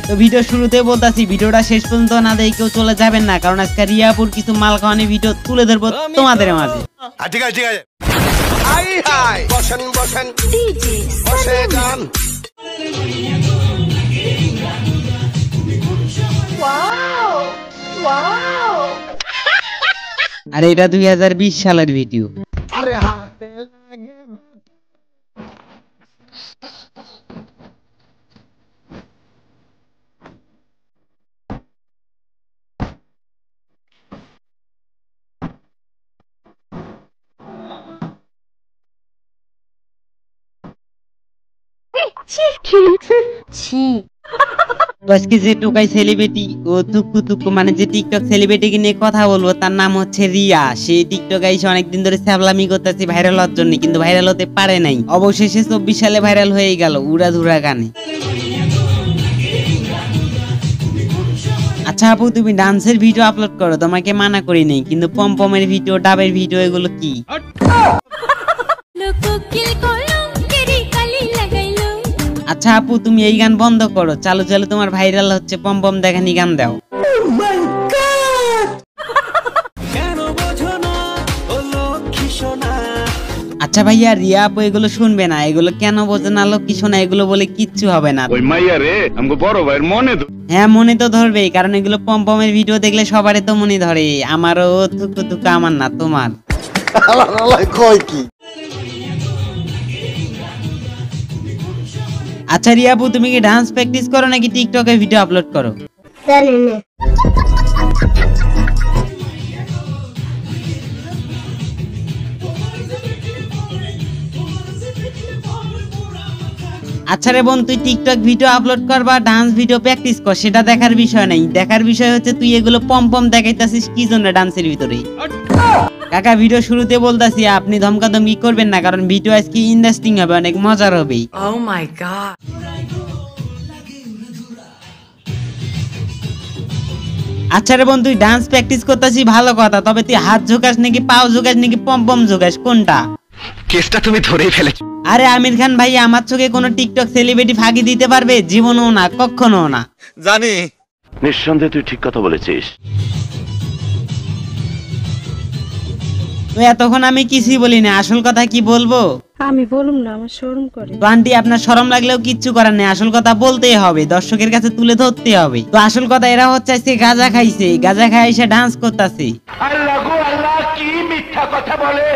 তো ভিডিও শুরুতে বলতাছি ভিডিওটা শেষ পর্যন্ত না দেখে কেউ চলে যাবেন না, কারণ আজকে রিয়াপুর কিছু মাল খাওয়ানি ভিডিও তুলে ধরবো তোমাদের মাঝে। ঠিক আছে ঠিক আছে, হাই হাই বসেন বসেন ডিজে বসে গান। ওয়াও ওয়াও, আরে এটা 2020 সালের ভিডিও। আরে হাতে লাগে আজকে যে টোকাই সেলিব্রিটি ও তুকু তুকু মানে যে টিকটক সেলিব্রিটিকে নিয়ে কথা বলবো তার নাম হচ্ছে রিয়া। সে টিকটক এসে অনেকদিন ধরে ছ্যাবলামি করতেছে ভাইরাল হওয়ার জন্য, কিন্তু ভাইরাল হতে পারে নাই। অবশেষে 24 সালে ভাইরাল হয়ে গেল উড়াধুরা গানে। আচ্ছা আপু, তুমি ডান্সের ভিডিও আপলোড করো, তোমাকে মানা করি নাই, কিন্তু পমপমের ভিডিও, ডাবের ভিডিও এগুলো কি? আচ্ছা আপু, তুমি এই গান বন্ধ করো, চালু চালু তোমার ভাইরাল হচ্ছে পমপম দেখানি গান দাও। আচ্ছা ভাইয়া, রিয়া আপু এগুলো শুনবে না, এগুলো কেন বোঝে না লক্ষ্মী শোনা, এগুলো বলে কিচ্ছু হবে না। হ্যাঁ মনে তো ধরবেই, কারণ এগুলো পমপমের ভিডিও দেখলে সবারই তো মনে ধরে। আমারও থুকু থুকু, আমার না তোমার। আচ্ছা রিয়া আপু, তুমি কি ডান্স প্র্যাকটিস করো নাকি টিকটকে ভিডিও আপলোড করো? আচ্ছা রে বোন, তুই টিকটক ভিডিও আপলোড কর বা ডান্স ভিডিও প্র্যাকটিস কর, সেটা দেখার বিষয় নাই। দেখার বিষয় হচ্ছে তুই এগুলো পমপম দেখাইতাছিস কি জন্য ডান্সের ভিতরে। কাকা ভিডিও শুরুতে বলতাছি আপনি ধমকাধমকি করবেন না, কারণ ভিডিও আজকে ইন্টারেস্টিং হবে, অনেক মজার হবে। ও মাই গড। আচ্ছা রে বোন, তুই ডান্স প্র্যাকটিস করতেছিস ভালো কথা, তবে তুই হাত ঝোকাস নাকি পাও ঝোকাস নাকি পমপম ঝোকাস, কোনটা? কেসটা তুমি ধরেই ফেলেছো। আরে আমির খান ভাই, আমার চোখে কোনো টিকটক সেলিব্রিটি ফাঁকি দিতে পারবে? জীবনও না, কখনো না। জানি। নিঃসন্দেহে তুই ঠিক কথা বলেছিস। তো এতক্ষণ আমি কিছুই বলি না, আসল কথা কি বলবো? আমি বলুম না, আমার শরম করে। তো আন্টি, আপনার শরম লাগলেও কিচ্ছু করার নেই, আসল কথা বলতেই হবে, দর্শকের কাছে তুলে ধরতে হবে। তো আসল কথা, এরা হচ্ছে আজকে গাঁজা খাইছে, গাঁজা খাই এসে ডান্স করতেছে।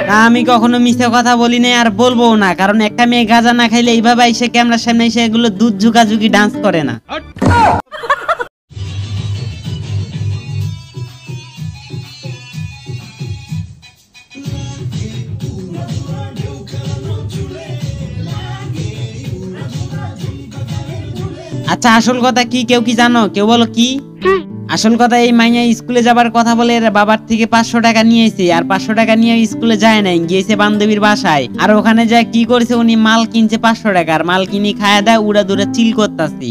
না, আমি কখনো মিথ্যা কথা বলি না, আর বলবো না, কারণ একটা মেয়ে গাঁজা না খাইলে এইভাবে এসে ক্যামেরার সামনে এসে এগুলো দুধ ঝুঁকাঝুঁকি ডান্স করে না। আচ্ছা আসল কথা কি, কেউ কি জানো? কেউ বলো কি আসল কথা? এই মাইয়া স্কুলে যাবার কথা বলে এর বাবার থেকে 500 টাকা নিয়েছে, আর 500 টাকা নিয়ে স্কুলে যায় নাই, গিয়েছে বান্ধবীর বাসায়। আর ওখানে যায় কি করেছে, উনি মাল কিনছে 500 টাকা, আর মাল কিনে খায়া দেয়, উড়া দূরে চিল করতেছে।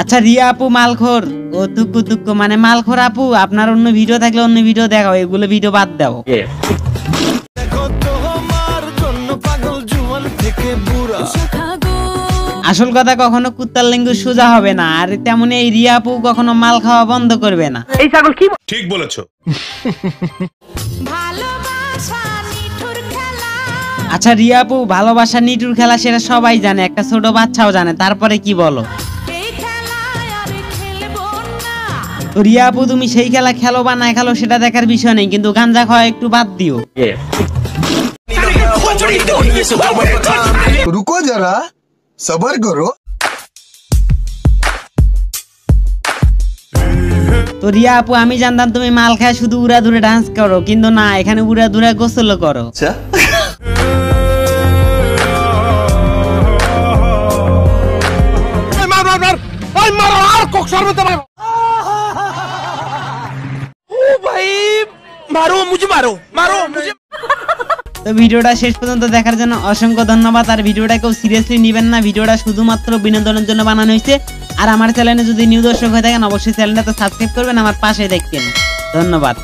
আচ্ছা রিয়া আপু মালখোর, ও তুকু তুকু মানে মালখোর আপু, আপনার অন্য ভিডিও থাকলে অন্য ভিডিও দেখাও, এগুলো ভিডিও বাদ দাও। আসল কথা, কখনো কুত্তার লিঙ্গ সোজা হবে না, আর তেমনি এই রিয়া আপু কখনো মাল খাওয়া বন্ধ করবে না। এই ছাগল কি ঠিক বলেছো। আচ্ছা রিয়া আপু, ভালোবাসা নিটুর খেলা সেটা সবাই জানে, একটা ছোট বাচ্চাও জানে, তারপরে কি বলো? তো রিয়া আপু, তুমি সেই খেলা খেলো বা না খেলো সেটা দেখার বিষয় নেই, কিন্তু গাঞ্জা খাওয়া একটু বাদ দিও। रुको जरा सबर करो। তো রিয়া আপু, আমি জানতাম তুমি মাল খায় শুধু উড়া ধরে ডান্স করো, কিন্তু না, এখানে উড়া ধরে গোসল করো। मारो मुझे, मारो मारो मुझे। তো ভিডিওটা শেষ পর্যন্ত দেখার জন্য অসংখ্য ধন্যবাদ। আর ভিডিওটা কেউ সিরিয়াসলি নেবেন না, ভিডিওটা শুধুমাত্র বিনোদনের জন্য বানানো হয়েছে। আর আমার চ্যানেলে যদি নিউ দর্শক হয়ে থাকেন অবশ্যই চ্যানেলটা তো সাবস্ক্রাইব করবেন, আমার পাশে দেখবেন। ধন্যবাদ।